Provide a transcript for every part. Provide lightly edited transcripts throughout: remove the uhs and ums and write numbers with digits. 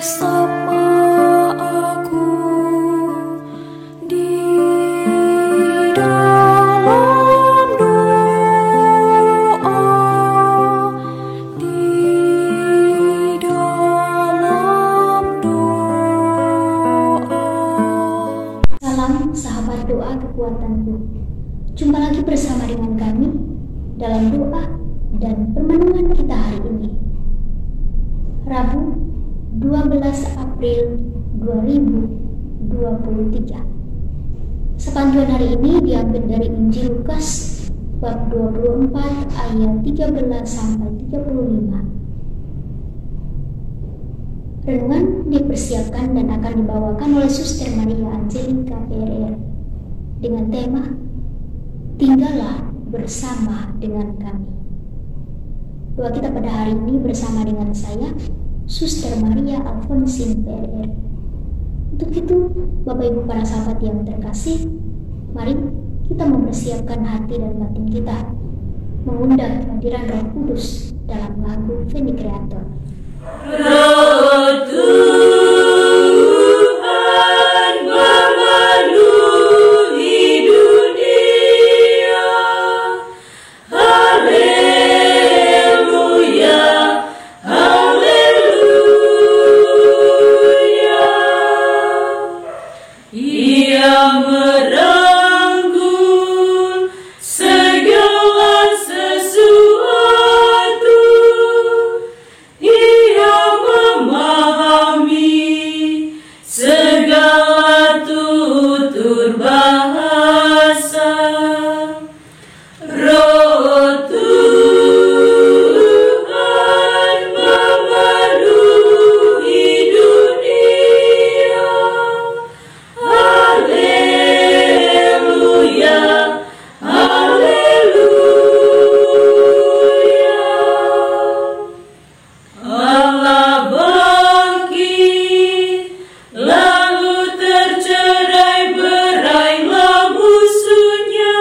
bersama aku di dalam doa, di dalam doa. Salam sahabat doa kekuatanku. Jumpa lagi bersama dengan kami dalam doa dan permenungan kita hari ini, Rabu 12 April 2023. Sepanjang hari ini diambil dari Injil Lukas bab 24 ayat 13 sampai 35. Renungan dipersiapkan dan akan dibawakan oleh Suster Maria Angelica PRR dengan tema Tinggallah bersama dengan kami. Doa kita pada hari ini bersama dengan saya, Suster Maria Alfonsin PRR. Untuk itu, Bapak Ibu para sahabat yang terkasih, mari kita mempersiapkan hati dan batin kita, mengundang kehadiran Roh Kudus dalam lagu Veni Creator. Roh Tuhan memenuhi dunia. Haleluya, haleluya. Ia merangkul segala sesuatu. Ia memahami segala tutur bahasa. Roh Tuhan memenuhi dunia. Haleluya, haleluya. Allah bangkit, lalu tercerai berailah musuhnya,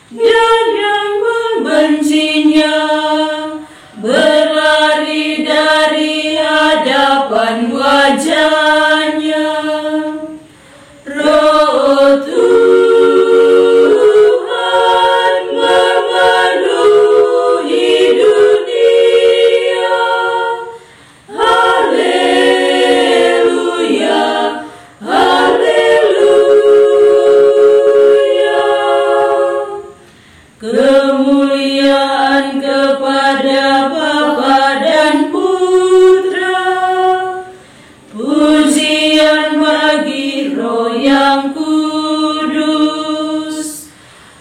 dan yang membencinya berlari dari hadapan wajahnya. Roh Tuhan memenuhi dunia. Haleluya, haleluya. Kemuliaan kepada Bapa dan Putra, pujian bagi Roh yang kudus.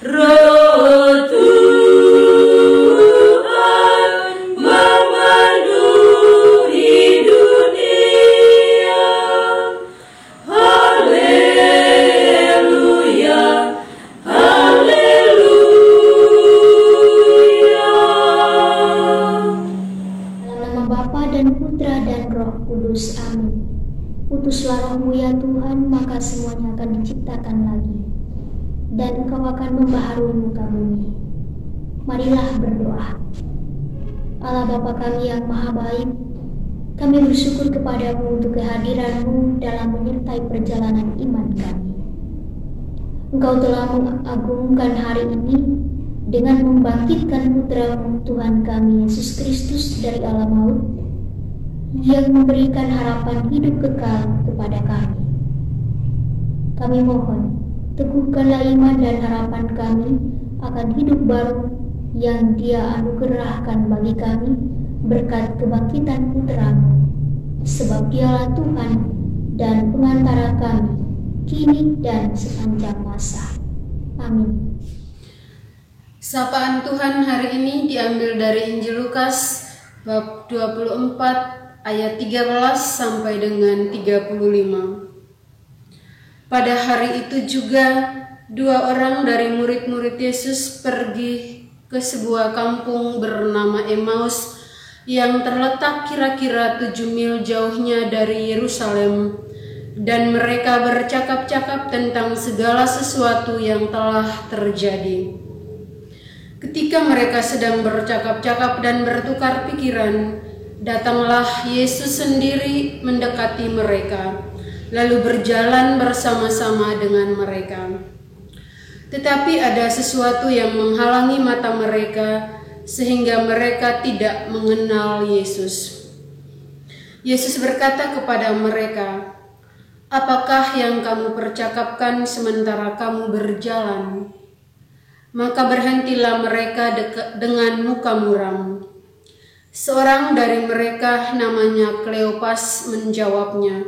Roh Tuhan memenuhi dunia. Haleluya, haleluya. Dalam nama Bapa dan Putra dan Roh Kudus, amin. Utuslah Roh-Mu ya Tuhan, maka semuanya akan diciptakan lagi, dan Engkau akan membaharui muka bumi. Marilah berdoa. Allah Bapa kami yang maha baik, kami bersyukur kepadamu untuk kehadiran-Mu dalam menyertai perjalanan iman kami. Engkau telah mengagungkan hari ini dengan membangkitkan Putra-Mu Tuhan kami Yesus Kristus dari alam maut, yang memberikan harapan hidup kekal kepada kami. Kami mohon, teguhkanlah iman dan harapan kami akan hidup baru yang Dia anugerahkan bagi kami berkat kebangkitan Putra-Mu, sebab Dialah Tuhan dan pengantara kami, kini dan sepanjang masa. Amin. Sapaan Tuhan hari ini diambil dari Injil Lukas bab 24 ayat 13 sampai dengan 35. Pada hari itu juga dua orang dari murid-murid Yesus pergi ke sebuah kampung bernama Emmaus yang terletak kira-kira 7 mil jauhnya dari Yerusalem, dan mereka bercakap-cakap tentang segala sesuatu yang telah terjadi. Ketika mereka sedang bercakap-cakap dan bertukar pikiran, Datanglah Yesus sendiri mendekati mereka, lalu berjalan bersama-sama dengan mereka. Tetapi ada sesuatu yang menghalangi mata mereka, sehingga mereka tidak mengenal Yesus. Yesus berkata kepada mereka, "Apakah yang kamu percakapkan sementara kamu berjalan?" Maka berhentilah mereka dengan muka muram. Seorang dari mereka namanya Kleopas menjawabnya,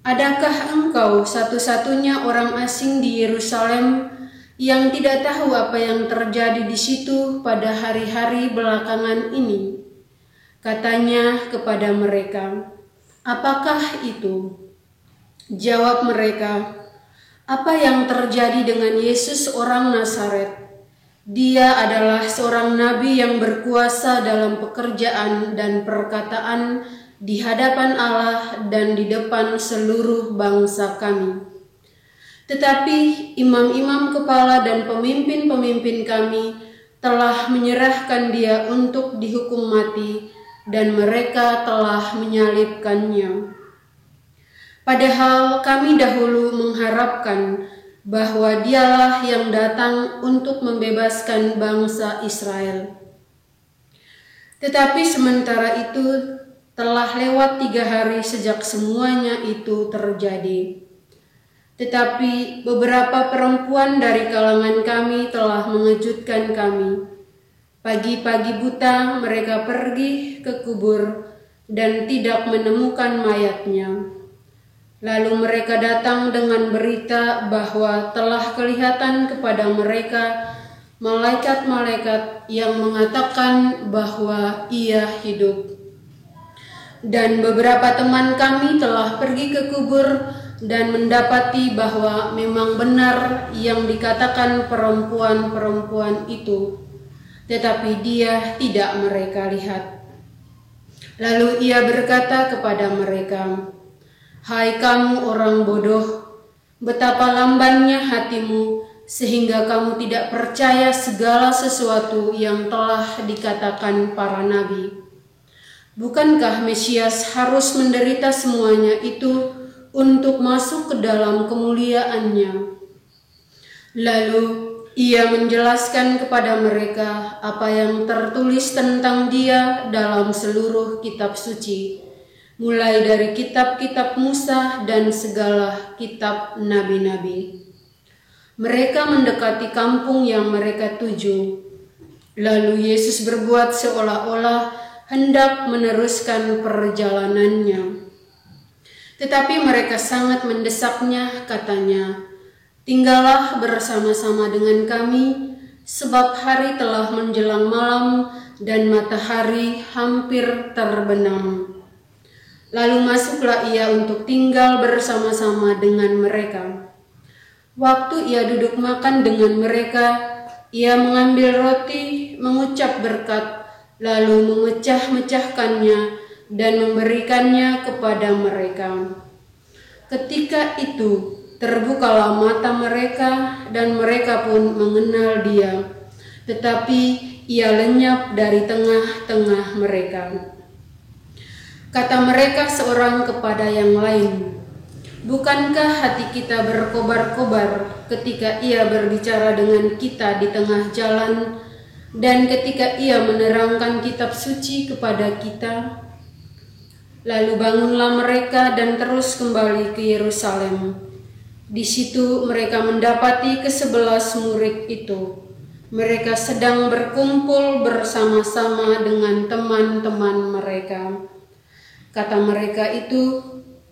"Adakah engkau satu-satunya orang asing di Yerusalem yang tidak tahu apa yang terjadi di situ pada hari-hari belakangan ini?" Katanya kepada mereka, "Apakah itu?" Jawab mereka, "Apa yang terjadi dengan Yesus orang Nazaret? Dia adalah seorang nabi yang berkuasa dalam pekerjaan dan perkataan di hadapan Allah dan di depan seluruh bangsa kami. Tetapi imam-imam kepala dan pemimpin-pemimpin kami telah menyerahkan dia untuk dihukum mati dan mereka telah menyalibkannya. Padahal kami dahulu mengharapkan bahwa dialah yang datang untuk membebaskan bangsa Israel. Tetapi sementara itu telah lewat 3 hari sejak semuanya itu terjadi. Tetapi beberapa perempuan dari kalangan kami telah mengejutkan kami. Pagi-pagi buta mereka pergi ke kubur dan tidak menemukan mayatnya. Lalu mereka datang dengan berita bahwa telah kelihatan kepada mereka malaikat-malaikat yang mengatakan bahwa ia hidup. Dan beberapa teman kami telah pergi ke kubur dan mendapati bahwa memang benar yang dikatakan perempuan-perempuan itu, tetapi dia tidak mereka lihat. Lalu ia berkata kepada mereka, "Hai kamu orang bodoh, betapa lambannya hatimu sehingga kamu tidak percaya segala sesuatu yang telah dikatakan para nabi. Bukankah Mesias harus menderita semuanya itu untuk masuk ke dalam kemuliaannya?" Lalu ia menjelaskan kepada mereka apa yang tertulis tentang dia dalam seluruh kitab suci, mulai dari kitab-kitab Musa dan segala kitab nabi-nabi. Mereka mendekati kampung yang mereka tuju. Lalu Yesus berbuat seolah-olah hendak meneruskan perjalanannya. Tetapi mereka sangat mendesaknya, katanya, "Tinggallah bersama-sama dengan kami, sebab hari telah menjelang malam dan matahari hampir terbenam." Lalu masuklah ia untuk tinggal bersama-sama dengan mereka. Waktu ia duduk makan dengan mereka, ia mengambil roti, mengucap berkat, lalu memecah-mecahkannya dan memberikannya kepada mereka. Ketika itu terbukalah mata mereka dan mereka pun mengenal dia, tetapi ia lenyap dari tengah-tengah mereka. Kata mereka seorang kepada yang lain, "Bukankah hati kita berkobar-kobar ketika ia berbicara dengan kita di tengah jalan dan ketika ia menerangkan kitab suci kepada kita?" Lalu bangunlah mereka dan terus kembali ke Yerusalem. Di situ mereka mendapati ke-11 murid itu. Mereka sedang berkumpul bersama-sama dengan teman-teman mereka. Kata mereka itu,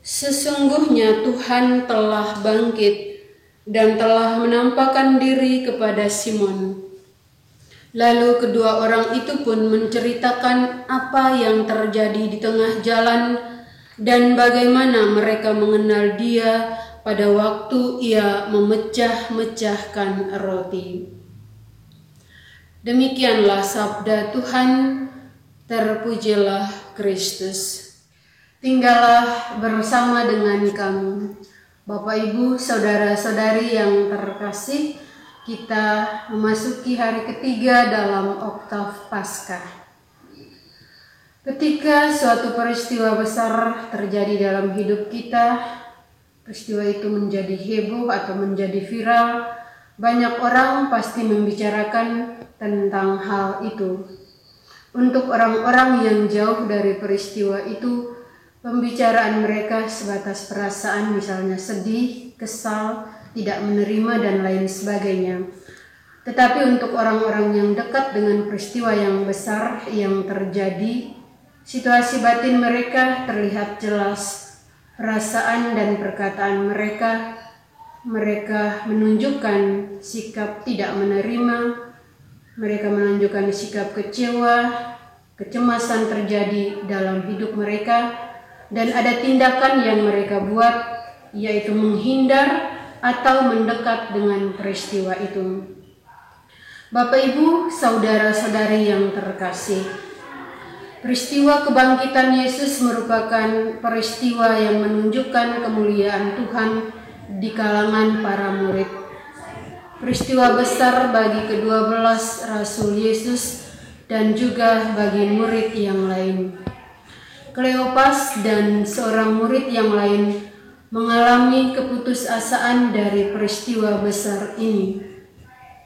"Sesungguhnya Tuhan telah bangkit dan telah menampakkan diri kepada Simon." Lalu kedua orang itu pun menceritakan apa yang terjadi di tengah jalan dan bagaimana mereka mengenal dia pada waktu ia memecah-mecahkan roti. Demikianlah sabda Tuhan, terpujilah Kristus. Tinggallah bersama dengan kami. Bapak, Ibu, saudara-saudari yang terkasih, kita memasuki hari ketiga dalam oktav Paskah. Ketika suatu peristiwa besar terjadi dalam hidup kita, peristiwa itu menjadi heboh atau menjadi viral, banyak orang pasti membicarakan tentang hal itu. Untuk orang-orang yang jauh dari peristiwa itu, pembicaraan mereka sebatas perasaan, misalnya sedih, kesal, tidak menerima, dan lain sebagainya. Tetapi untuk orang-orang yang dekat dengan peristiwa yang besar yang terjadi, situasi batin mereka terlihat jelas. Perasaan dan perkataan mereka menunjukkan sikap tidak menerima, mereka menunjukkan sikap kecewa, kecemasan terjadi dalam hidup mereka, dan ada tindakan yang mereka buat, yaitu menghindar atau mendekat dengan peristiwa itu. Bapak, Ibu, saudara-saudari yang terkasih, peristiwa kebangkitan Yesus merupakan peristiwa yang menunjukkan kemuliaan Tuhan di kalangan para murid. Peristiwa besar bagi ke-12 Rasul Yesus dan juga bagi murid yang lain. Kleopas dan seorang murid yang lain mengalami keputusasaan dari peristiwa besar ini.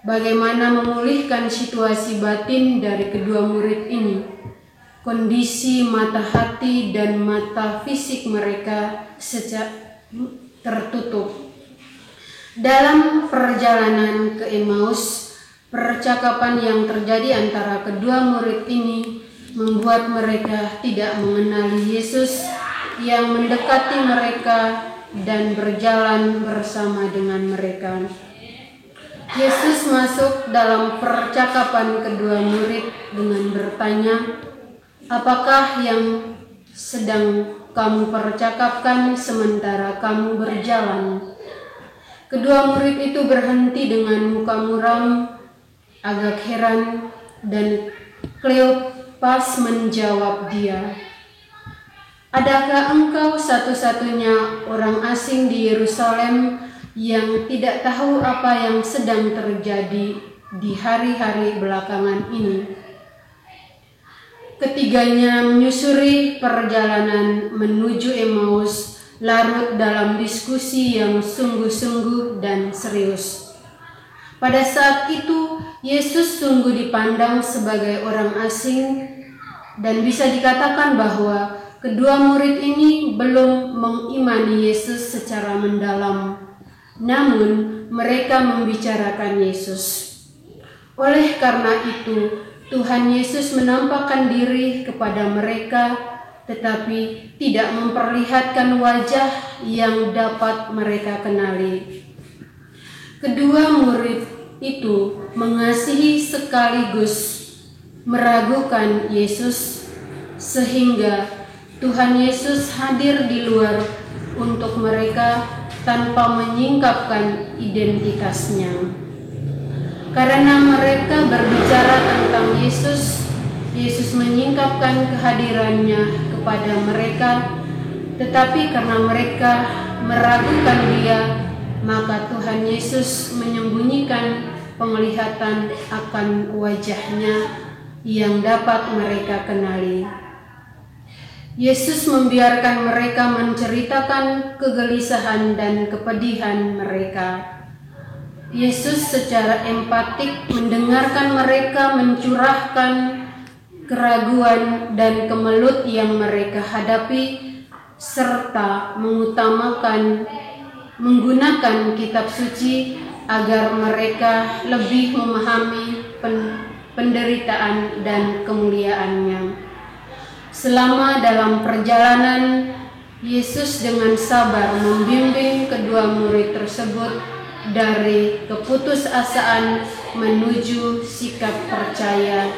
Bagaimana memulihkan situasi batin dari kedua murid ini? Kondisi mata hati dan mata fisik mereka secara tertutup. Dalam perjalanan ke Emmaus, percakapan yang terjadi antara kedua murid ini membuat mereka tidak mengenali Yesus yang mendekati mereka dan berjalan bersama dengan mereka. Yesus masuk dalam percakapan kedua murid dengan bertanya, "Apakah yang sedang kamu percakapkan sementara kamu berjalan?" Kedua murid itu berhenti dengan muka muram, agak heran, dan Kleopas menjawab dia, "Adakah engkau satu-satunya orang asing di Yerusalem yang tidak tahu apa yang sedang terjadi di hari-hari belakangan ini?" Ketiganya menyusuri perjalanan menuju Emmaus, larut dalam diskusi yang sungguh-sungguh dan serius. Pada saat itu, Yesus sungguh dipandang sebagai orang asing, dan bisa dikatakan bahwa kedua murid ini belum mengimani Yesus secara mendalam. Namun, mereka membicarakan Yesus. Oleh karena itu, Tuhan Yesus menampakkan diri kepada mereka, tetapi tidak memperlihatkan wajah yang dapat mereka kenali. Kedua murid itu mengasihi sekaligus meragukan Yesus, sehingga Tuhan Yesus hadir di luar untuk mereka tanpa menyingkapkan identitasnya. Karena mereka berbicara tentang Yesus, Yesus menyingkapkan kehadirannya kepada mereka, tetapi karena mereka meragukan Dia, maka Tuhan Yesus menyembunyikan penglihatan akan wajahnya yang dapat mereka kenali. Yesus membiarkan mereka menceritakan kegelisahan dan kepedihan mereka. Yesus secara empatik mendengarkan mereka mencurahkan keraguan dan kemelut yang mereka hadapi, serta menggunakan kitab suci agar mereka lebih memahami penderitaan dan kemuliaannya. Selama dalam perjalanan, Yesus dengan sabar membimbing kedua murid tersebut dari keputusasaan menuju sikap percaya,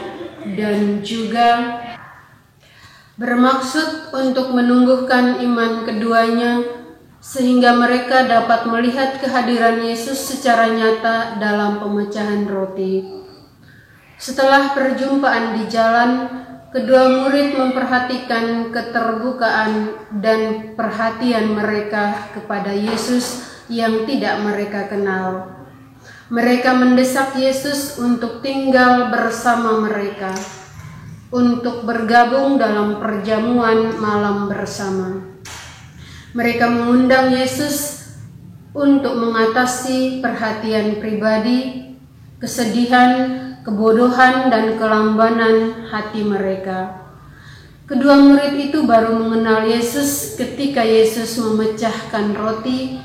dan juga bermaksud untuk menumbuhkan iman keduanya sehingga mereka dapat melihat kehadiran Yesus secara nyata dalam pemecahan roti. Setelah perjumpaan di jalan, kedua murid memperhatikan keterbukaan dan perhatian mereka kepada Yesus yang tidak mereka kenal. Mereka mendesak Yesus untuk tinggal bersama mereka. untuk bergabung dalam perjamuan malam bersama. Mereka mengundang Yesus untuk mengatasi perhatian pribadi, kesedihan, kebodohan, dan kelambanan hati mereka. Kedua murid itu baru mengenal Yesus ketika Yesus memecahkan roti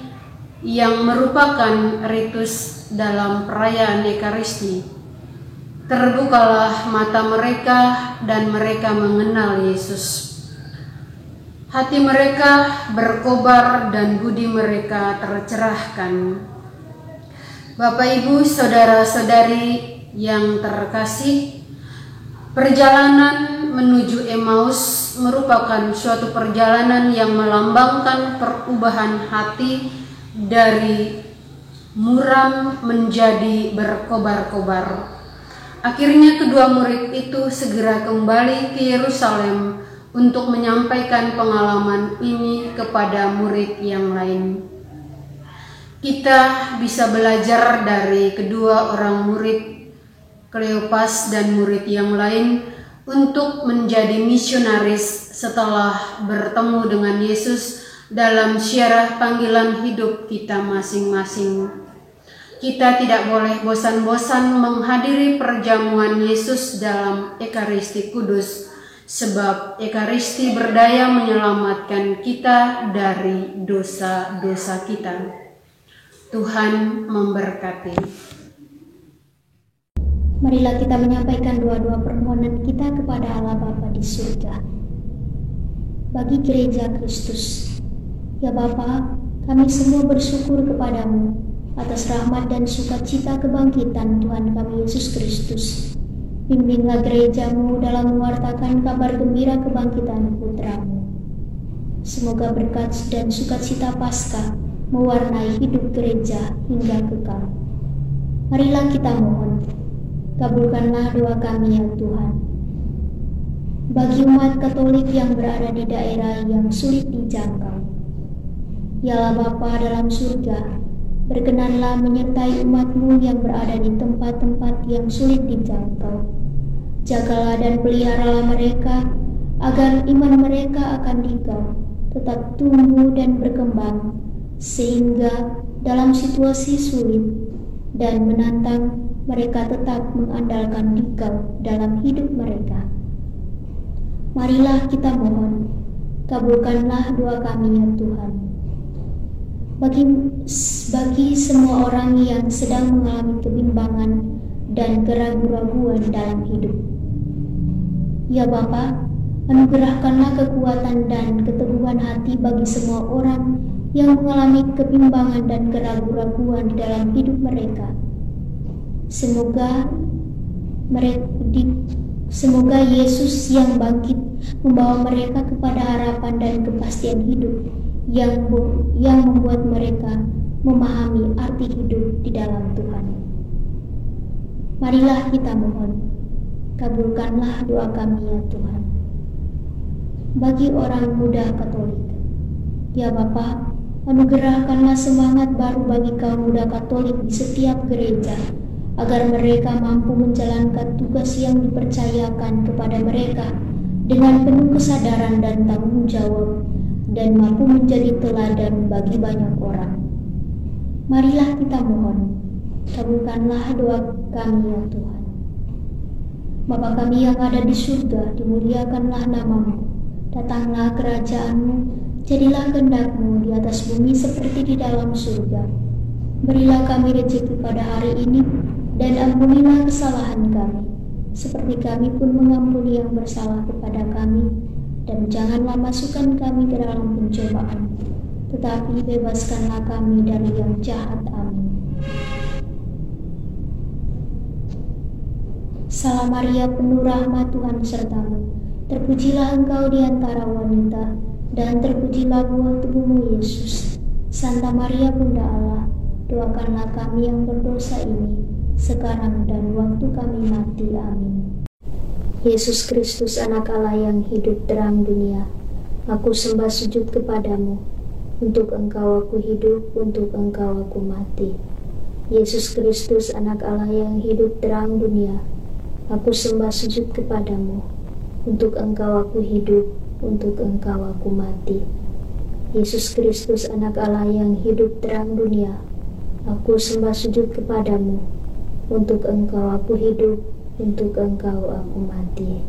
yang merupakan ritus dalam perayaan Ekaristi. Terbukalah mata mereka dan mereka mengenal Yesus. Hati mereka berkobar dan budi mereka tercerahkan. Bapak, Ibu, saudara-saudari yang terkasih, perjalanan menuju Emmaus merupakan suatu perjalanan yang melambangkan perubahan hati dari muram menjadi berkobar-kobar. Akhirnya kedua murid itu segera kembali ke Yerusalem untuk menyampaikan pengalaman ini kepada murid yang lain. Kita bisa belajar dari kedua orang murid, Kleopas dan murid yang lain, untuk menjadi misionaris setelah bertemu dengan Yesus dalam syarah panggilan hidup kita masing-masing. Kita tidak boleh bosan-bosan menghadiri perjamuan Yesus dalam Ekaristi Kudus, sebab Ekaristi berdaya menyelamatkan kita dari dosa-dosa kita. Tuhan memberkati. Marilah kita menyampaikan doa-doa permohonan kita kepada Allah Bapa di surga. Bagi Gereja Kristus, ya Bapa, kami semua bersyukur kepadamu atas rahmat dan sukacita kebangkitan Tuhan kami Yesus Kristus. Bimbinglah gerejamu dalam mewartakan kabar gembira kebangkitan Putramu. Semoga berkat dan sukacita Paskah mewarnai hidup gereja hingga kekal. Marilah kita mohon, kabulkanlah doa kami ya Tuhan. Bagi umat Katolik yang berada di daerah yang sulit dijangkau, yalah Bapa dalam surga, berkenanlah menyertai umat-Mu yang berada di tempat-tempat yang sulit dijangkau. Jagalah dan peliharalah mereka, agar iman mereka akan Dikau tetap tumbuh dan berkembang, sehingga dalam situasi sulit dan menantang, mereka tetap mengandalkan Dikau dalam hidup mereka. Marilah kita mohon, kabulkanlah doa kami ya Tuhan. Bagi semua orang yang sedang mengalami kebimbangan dan keraguan-raguan dalam hidup, ya Bapa, anugerahkanlah kekuatan dan keteguhan hati bagi semua orang yang mengalami kebimbangan dan keraguan-raguan dalam hidup mereka. Semoga Yesus yang bangkit membawa mereka kepada harapan dan kepastian hidup yang membuat mereka memahami arti hidup di dalam Tuhan. Marilah kita mohon, kabulkanlah doa kami ya Tuhan. Bagi orang muda Katolik, ya Bapa, anugerahkanlah semangat baru bagi kaum muda Katolik di setiap gereja, agar mereka mampu menjalankan tugas yang dipercayakan kepada mereka dengan penuh kesadaran dan tanggung jawab, dan mampu menjadi teladan bagi banyak orang. Marilah kita mohon, kabulkanlah doa kami ya Tuhan. Bapa kami yang ada di surga, dimuliakanlah nama-Mu. Datanglah kerajaan-Mu, jadilah kehendak-Mu di atas bumi seperti di dalam surga. Berilah kami rezeki pada hari ini, dan ampunilah kesalahan kami, seperti kami pun mengampuni yang bersalah kepada kami. Dan janganlah masukkan kami ke dalam pencobaan, tetapi bebaskanlah kami dari yang jahat. Amin. Salam Maria, penuh rahmat, Tuhan sertamu. Terpujilah engkau di antara wanita, dan terpujilah buah tubuhmu Yesus. Santa Maria Bunda Allah, doakanlah kami yang berdosa ini, sekarang dan waktu kami mati. Amin. Yesus Kristus, anak Allah yang hidup terang dunia, aku sembah sujud kepadamu. Untuk engkau aku hidup, untuk engkau aku mati. Yesus Kristus, anak Allah yang hidup terang dunia, aku sembah sujud kepadamu. untuk Engkau aku hidup, untuk Engkau aku mati. Yesus Kristus, anak Allah yang hidup terang dunia, aku sembah sujud kepadamu, untuk Engkau aku hidup, untuk Engkau aku mati.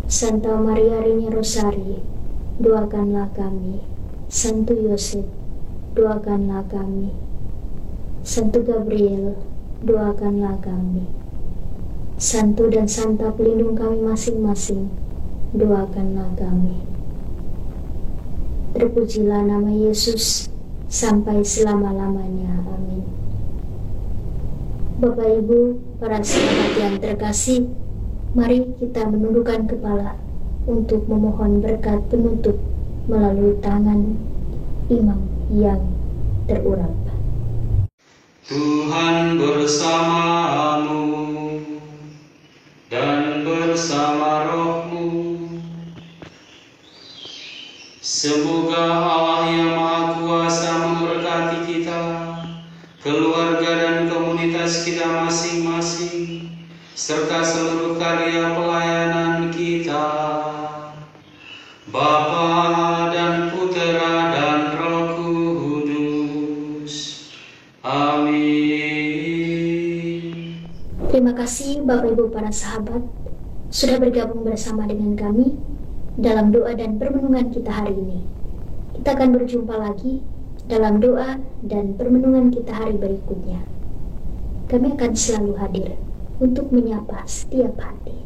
Santa Maria Reina Rosari, doakanlah kami. Santo Yosef, doakanlah kami. Santo Gabriel, doakanlah kami. Santo dan Santa pelindung kami masing-masing, doakanlah kami. Terpujilah nama Yesus sampai selama-lamanya. Amin. Bapak Ibu, para sahabat yang terkasih, mari kita menundukkan kepala untuk memohon berkat penutup melalui tangan imam yang terurap. Tuhan bersamamu dan bersama rohmu. Semoga Allah yang Maha Kuasa memberkati kita, keluarga dan komunitas kita masing-masing, serta seluruh karya pelayanan kita. Bapa dan Putera dan Roh Kudus. Amin. Terima kasih Bapak Ibu para sahabat sudah bergabung bersama dengan kami dalam doa dan permenungan kita hari ini. Kita akan berjumpa lagi dalam doa dan permenungan kita hari berikutnya. Kami akan selalu hadir untuk menyapa setiap hati.